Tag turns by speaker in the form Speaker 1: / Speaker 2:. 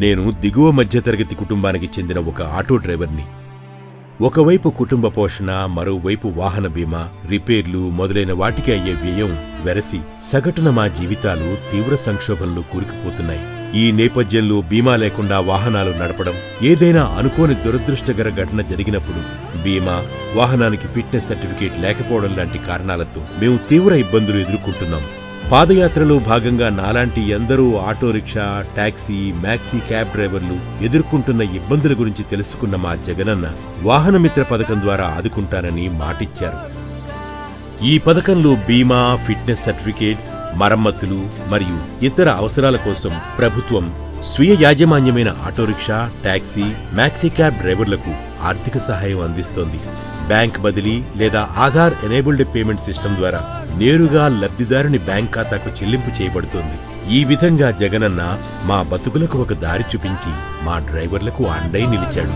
Speaker 1: నేను దిగువ మధ్యతరగతి కుటుంబానికి చెందిన ఒక ఆటో డ్రైవర్ని. ఒకవైపు కుటుంబ పోషణ, మరోవైపు వాహన బీమా, రిపేర్లు మొదలైన వాటికి అయ్యే వ్యయం వెరసి సగటున మా జీవితాలు తీవ్ర సంక్షోభంలో కూరుకుపోతున్నాయి. ఈ నేపథ్యంలో బీమా లేకుండా వాహనాలు నడపడం, ఏదైనా అనుకోని దురదృష్టకర ఘటన జరిగినప్పుడు బీమా, వాహనానికి ఫిట్నెస్ సర్టిఫికేట్ లేకపోవడం లాంటి కారణాలతో మేము తీవ్ర ఇబ్బందులు ఎదుర్కొంటున్నాం. పాదయాత్రలో భాగంగా నాలాంటి ఎందరో auto rickshaw, taxi, maxi cab డ్రైవర్లు ఎదుర్కొంటున్న ఇబ్బందుల గురించి తెలుసుకున్న మా జగనన్న వాహనమిత్ర పథకం ద్వారా ఆదుకుంటానని మాటిచ్చారు. ఈ పథకంలో బీమా, ఫిట్నెస్ సర్టిఫికేట్, మరమ్మతులు మరియు ఇతర అవసరాల కోసం ప్రభుత్వం స్వీయ యాజమాన్యమైన ఆటోరిక్షా, టాక్సీ, మ్యాక్సీ క్యాబ్ డ్రైవర్లకు ఆర్థిక సహాయం అందిస్తోంది. బ్యాంక్ బదిలీ లేదా ఆధార్ ఎనేబుల్డ్ పేమెంట్ సిస్టమ్ ద్వారా నేరుగా లబ్ధిదారుని బ్యాంక్ ఖాతాకు చెల్లింపు చేయబడుతోంది. ఈ విధంగా జగనన్న మా బతుకులకు ఒక దారి చూపించి మా డ్రైవర్లకు అండై నిలిచాడు.